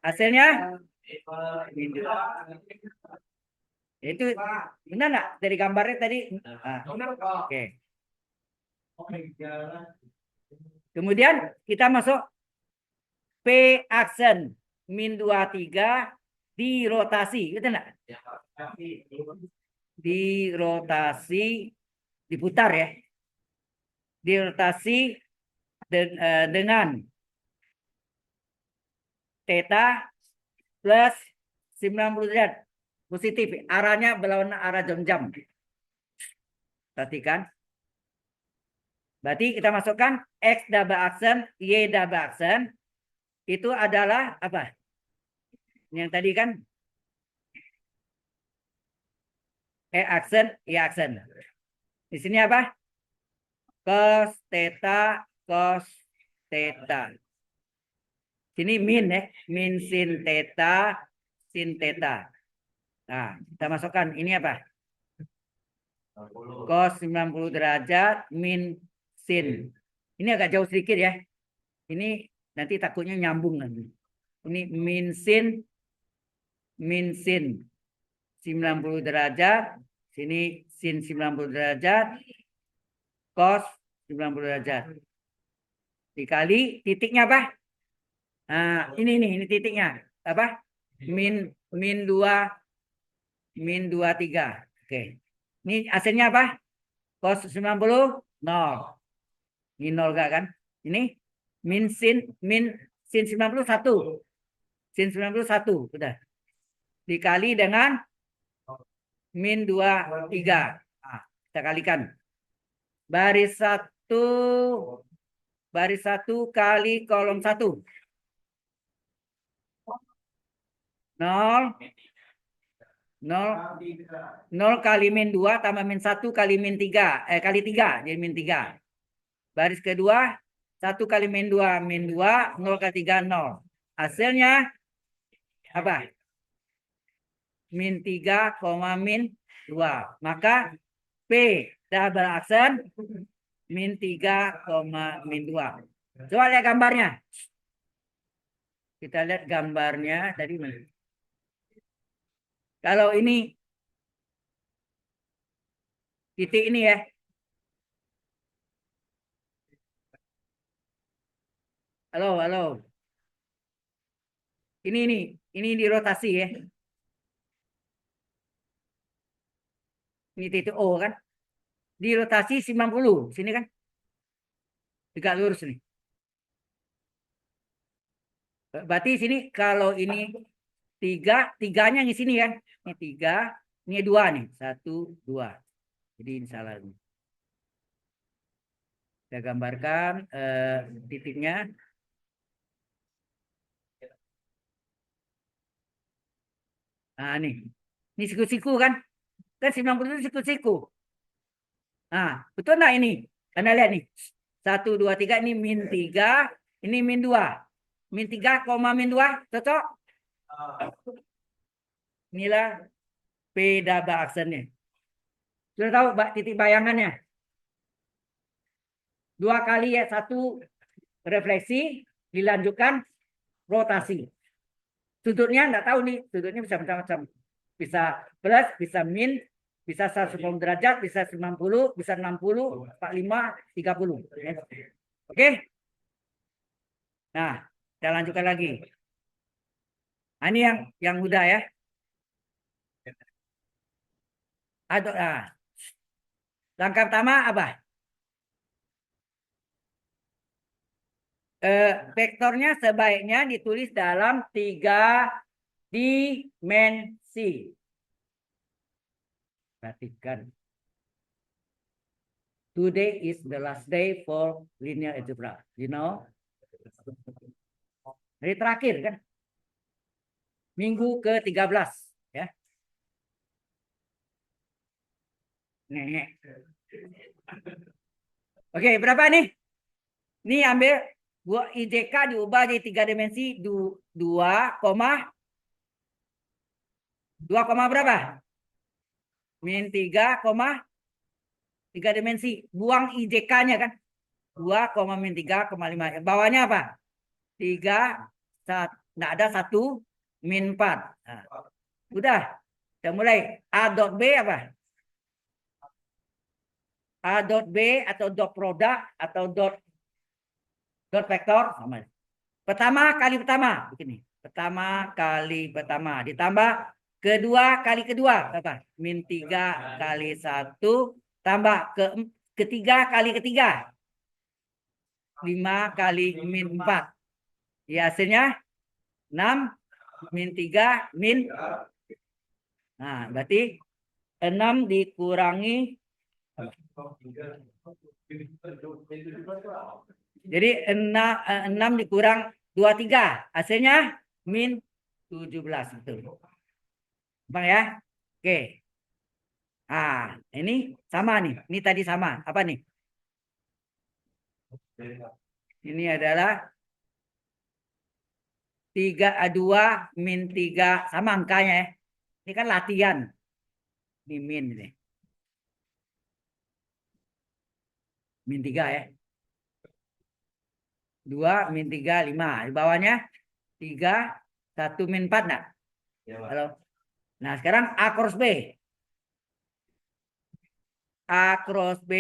Hasilnya? Min 2. Itu benar nggak dari gambarnya tadi? Oke. Kemudian kita masuk P aksen min 23 dirotasi, gitu enggak? Dirotasi, diputar ya. Dirotasi dengan theta plus 90 derajat positif. Arahnya berlawanan arah jam-jam. Perhatikan. Berarti kita masukkan X double aksen, Y double aksen. Itu adalah apa? Yang tadi kan E aksen, Y aksen. Di sini apa? Cos theta, cos theta. Sini min ya, min sin theta, sin theta. Nah, kita masukkan ini apa? Cos 90 derajat min sin. Ini agak jauh sedikit ya. Ini nanti takutnya nyambung nanti. Ini min sin 90 derajat. Sini sin 90 derajat. Cos 90 derajat. Dikali titiknya apa? Nah, ini titiknya. Apa? Min 2 min 23. Oke. Ini hasilnya apa? Cos 90 0. Ini 0 enggak kan? Ini min sin 91. Sin 91 sudah. Dikali dengan min 23. Nah, kita kalikan. Baris 1 kali kolom 1. 0 kali min 2 tambah min 1 kali min 3. Kali 3. Jadi min 3. Baris kedua 1 kali min 2 min 2. 0 kali 3 0. Hasilnya apa? Min 3, min 2. Maka P double aksen min 3, min 2. Coba lihat gambarnya. Kita lihat gambarnya tadi mana? Kalau ini titik ini ya. Halo. Ini dirotasi ya. Ini titik O kan. Dirotasi 90. Sini kan. Tegak lurus nih. Berarti sini kalau ini 3, 3-nya di sini kan. Ini 3, ini 2 nih. 1, 2. Jadi ini salah. Saya gambarkan titiknya. Nah, nih. Ini siku-siku kan? Kan 90 itu siku-siku. Nah, betul nggak ini? Anda lihat nih. 1, 2, 3 ini min 3, ini min 2. Min 3, min 2, cocok? Inilah P double aksennya. Sudah tahu titik bayangannya? 2 kali ya, 1 refleksi, dilanjutkan rotasi. Sudutnya enggak tahu nih, sudutnya bisa macam-macam. Bisa plus, bisa min, Bisa 180 derajat, bisa 90, bisa 60, 45, 30. Oke? Nah, kita lanjutkan lagi. Nah, ini yang mudah ya. Langkah pertama apa? Vektornya sebaiknya ditulis dalam 3 dimensi. Perhatikan. Today is the last day for linear algebra. You know? Hari terakhir kan? Minggu ke-13 ya. Oke, berapa nih? Ini ambil buat IJK diubah di 3 dimensi 2, 2, berapa? Min 3, 3 dimensi. Buang IJK-nya kan? 2, min 3,5. Bawahnya apa? 3, nggak ada 1, min 4. Nah, udah. Kita mulai. A dot B apa? A dot B atau dot produk atau dot vektor sama. Pertama kali pertama begini. Pertama kali pertama ditambah kedua kali kedua apa? Min 3 kali 1 tambah ketiga kali ketiga. 5 kali min 4. Ya hasilnya 6 min 3 min. Nah, berarti 6 dikurangi. Jadi 6 dikurang 23. Hasilnya min 17. Betul. Bang ya? Oke. Ah, ini sama nih. Ini tadi sama. Apa nih? Ini adalah 2 min 3. Sama angkanya ya. Ini kan latihan. Ini min ini. Min 3 ya. 2 min 3, 5. Di bawahnya 3, 1 min 4 enggak? Halo. Nah, sekarang A cross B. A cross B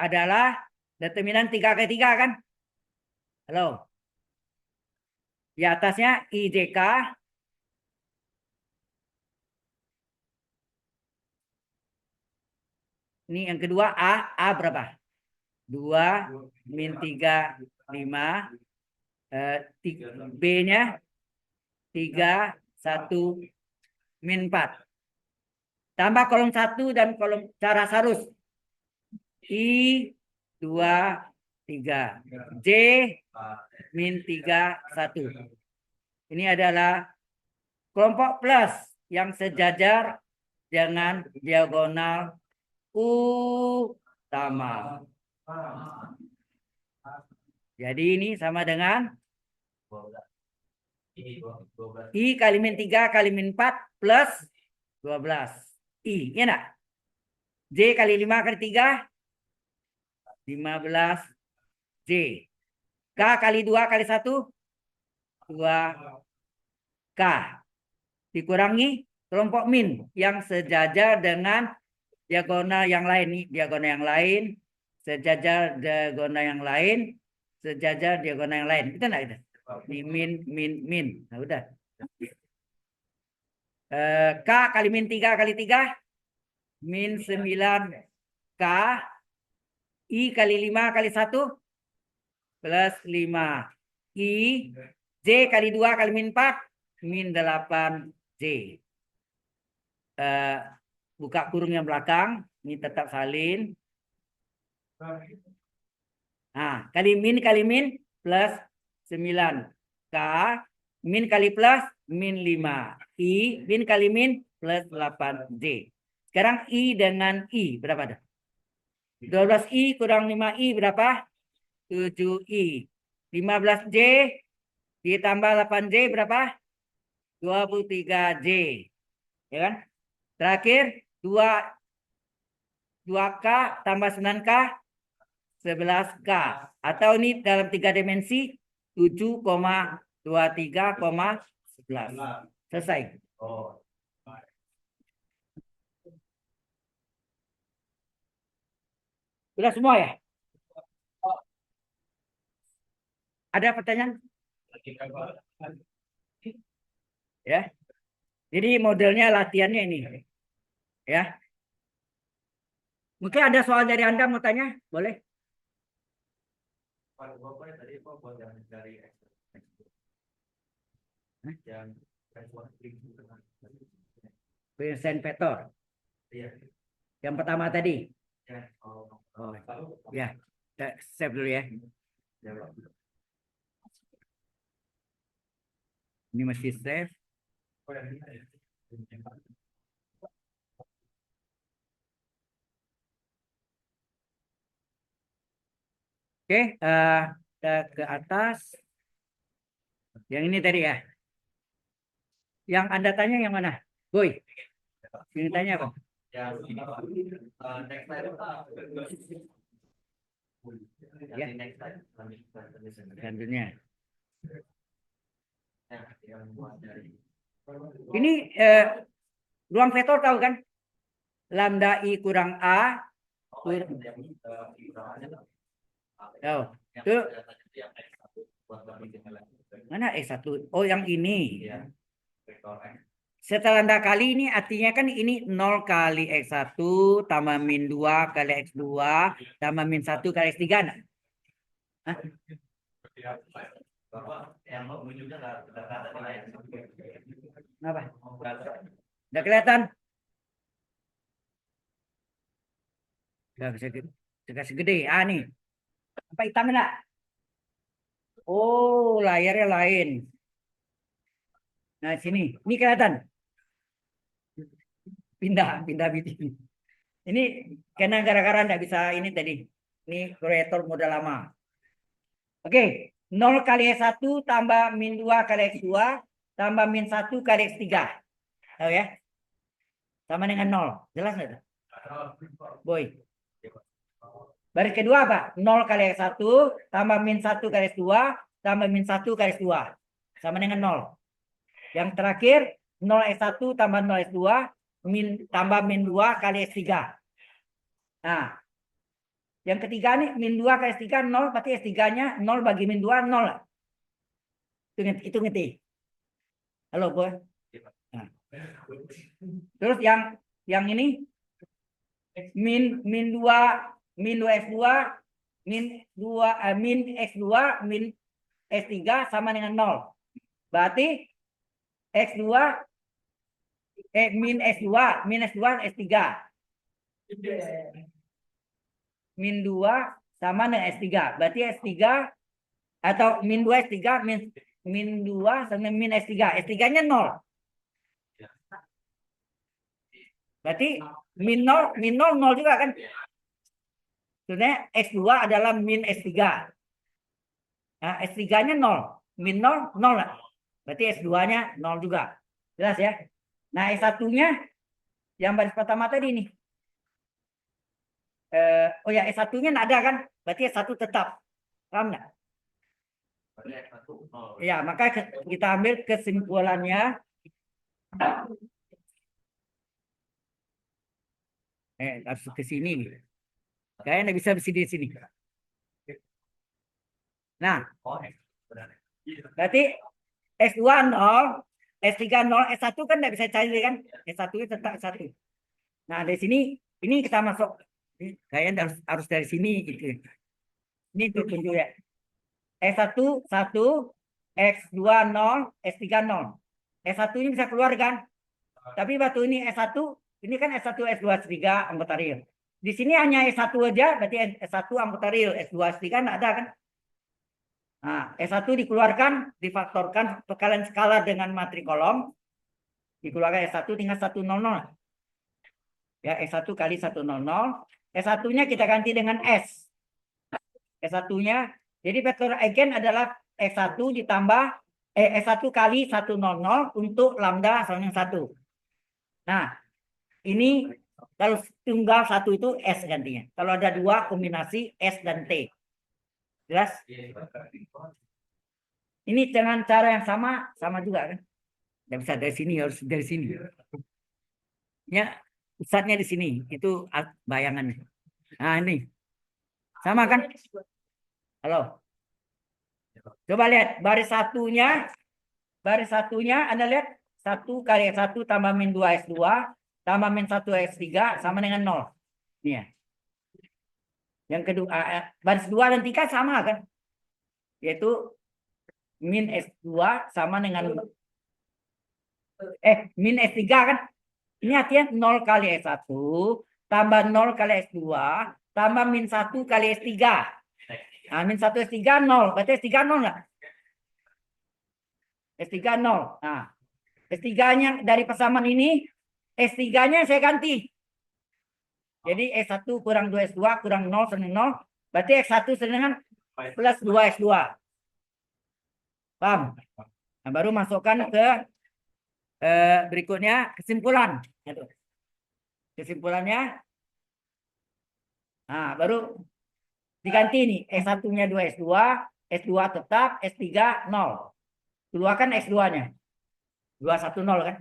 adalah determinan 3 kali 3 kan? Halo. Di atasnya IJK. Ini yang kedua A berapa? 2 min 3, 5. B-nya 3, 1 min 4. Tambah kolom 1 dan kolom cara sarus. I 2, 3. J min 3, 1. Ini adalah kelompok plus yang sejajar dengan diagonal utama. Jadi ini sama dengan I kali min 3 kali min 4 plus 12. I, ya enggak? J kali 5 kali 3, 15 J. K kali 2 kali 1, 2 K. Dikurangi kelompok min yang sejajar dengan diagonal yang lain. Nih, diagonal yang lain, sejajar diagonal yang lain, sejajar diagonal yang lain. Kita enggak itu? Ini min. Nah, udah. K kali min 3 kali 3, min 9 K. I kali 5 kali 1, plus 5 I. J kali 2 kali min 4, min 8 J. Buka kurung yang belakang, ini tetap salin. Nah, kali min plus 9 K, min kali plus min 5 I, min kali min plus 8 J. Sekarang I dengan I berapa dah? 12 I kurang 5 I berapa? 7 I. 15 J ditambah 8 J berapa? 23 J. Ya kan? Terakhir 2K tambah 9K 11K. Atau ini dalam 3 dimensi 7,23,11. Selesai. Sudah semua ya? Ada pertanyaan? Ya. Jadi modelnya latihannya ini. Ya. Mungkin ada soal dari Anda mau tanya? Boleh? Vincent Petor. Yang pertama tadi. Oh, ya. Save dulu ya. Ini masih save. Oke, kita ke atas. Yang ini tadi ya. Yang Anda tanya yang mana? Boy. Ini tanya apa? Ya. Selanjutnya. Ini ruang vektor tahu kan? Lambda I kurang A. Oh, itu mana X1? Oh, yang ini. Setelah Anda kali ini artinya kan ini 0 kali X1 tambah min 2 kali X2 tambah min 1 kali X3. Hah? Apa? Udah kelihatan? Udah bisa segede. Ah, nih. Apa hitam enggak? Oh, layarnya lain. Nah, sini. Ini kelihatan. Pindah biji. Ini karena gara-gara enggak bisa ini tadi. Ini kreator modal lama. Oke, 0 kali X1 tambah min 2 kali X2 tambah min 1 kali X3. Tahu ya? Sama dengan 0. Jelas nggak? Boy. Baris kedua apa? 0 kali X1 tambah min 1 kali X2 tambah min 1 kali X2. Sama dengan 0. Yang terakhir 0x1 tambah 0x2 tambah min 2 kali x3. Nah, yang ketiga nih min 2 kali x3 0, berarti x3-nya 0 bagi min 2 0. Itu ngerti. Halo, Boy. Nah. Terus yang ini min 2 x2 min x2 min x3 sama dengan 0. Berarti X2 min S2 S3 min 2 sama dengan S3. Berarti S3 atau min 2 S3 min 2 sama min S3. S3-nya 0. Berarti min 0 0 juga kan? Sebenarnya X2 adalah min S3. Nah, S3-nya 0. Min 0 0. Berarti S2-nya 0 juga. Jelas ya? Nah, S1-nya yang baris pertama tadi nih. Oh ya, S1-nya nggak ada kan? Berarti S1 tetap. Paham nggak? Ya, maka kita ambil kesimpulannya. Harus ke sini. Kayaknya nggak bisa di sini. Nah, berarti S2 0, S3 0, S1 kan nggak bisa cari kan? S1-nya tetap S1. Nah, dari sini, ini kita masuk. Kayaknya harus dari sini gitu. Ini tunjuk ya. S1 1, X2 0, S3 0. S1 ini bisa keluar kan? Tapi waktu ini S1, ini kan S1 S2 S3 anggota real. Di sini hanya S1 aja, berarti S1 anggota real, S2 S3 nggak ada kan? Nah, S1 dikeluarkan, difaktorkan perkalian skala dengan matri kolom. Dikeluarkan S1 tinggal 100. Ya, S1 kali 100. S1-nya kita ganti dengan S. S1-nya, jadi vektor eigen adalah S1 ditambah S1 kali 100 untuk lambda sama dengan 1. Nah, ini kalau tunggal 1 itu S gantinya. Kalau ada 2 kombinasi S dan T. Jelas? Ini dengan cara yang sama juga kan? Nggak bisa dari sini, harus dari sini. Ya, pusatnya di sini. Itu bayangannya. Nah, ini. Sama kan? Halo. Coba lihat baris satunya Anda lihat 1 kali 1 tambah min 2 S2 tambah min 1 S3 sama dengan 0. Ini ya. Yang kedua, baris 2 dan 3 sama kan? Yaitu min S2 sama dengan min S3 kan? Ini artinya 0 kali S1 tambah 0 kali S2 tambah min 1 kali S3. Nah, min 1 S3 0. Berarti S3 0 nggak? S3 0. Nah, S3-nya dari persamaan ini, S3-nya saya ganti. Jadi S1 kurang 2S2 kurang 0 sama 0. Berarti X1 dengan plus 2S2. Paham? Nah, baru masukkan ke berikutnya kesimpulan. Kesimpulannya, nah baru diganti nih. S1-nya 2S2, S2 tetap, S3 0. Keluarkan S2-nya. 210 kan?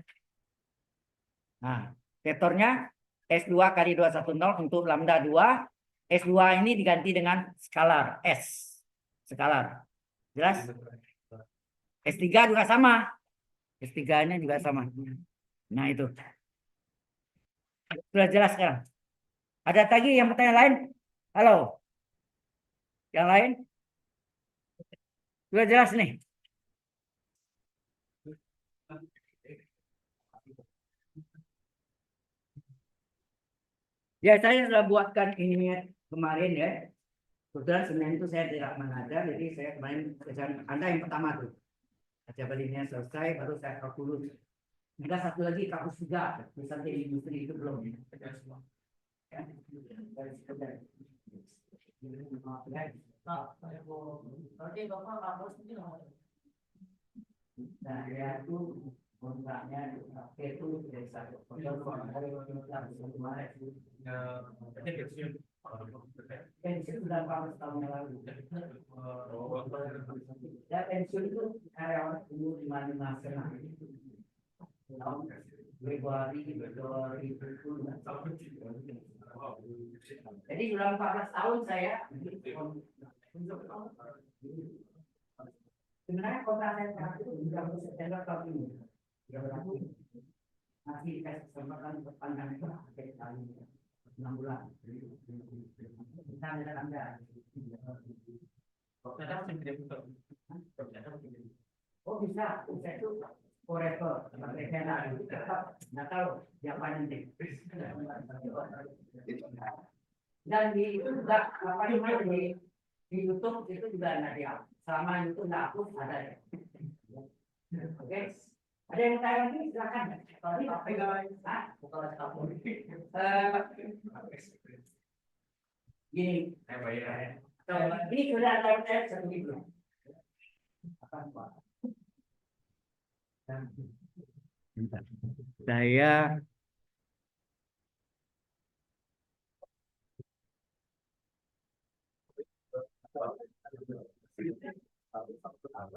Nah, vektornya S2 kali 210 untuk lambda 2. S2 ini diganti dengan skalar S. Skalar. Jelas? S3 juga sama. S3-nya juga sama. Nah, itu. Sudah jelas sekarang. Ada lagi yang bertanya lain? Halo? Yang lain? Sudah jelas nih. Ya, saya sudah buatkan ini kemarin ya. Kebetulan Senin itu saya tidak mengajar, jadi saya kemarin Anda yang pertama tuh. Baca balinya selesai, baru saya kalkulus. Ada satu lagi kampus juga, misalnya di industri itu belum. Ya. Nah, ya itu kontraknya itu dari satu pensiun sudah 14 tahun yang lalu. Ya pensiun itu karyawan umur 55 setengah. Februari 2010. Jadi sudah 14 tahun saya. Sebenarnya kontrak saya terakhir itu 30 September tahun ini. Masih dikasih kesempatan perpanjangan itu akhir tahun 6 bulan. Kita lihat Anda. Oh bisa itu forever. Mereka tetap nggak tahu siapa nanti. Dan di itu juga apa namanya di YouTube itu juga ada ya. Selama itu nggak hapus ada ya. Oke. Ada yang tanya lagi silakan. Kalau ini apa gini. Ini sudah ada satu belum? Saya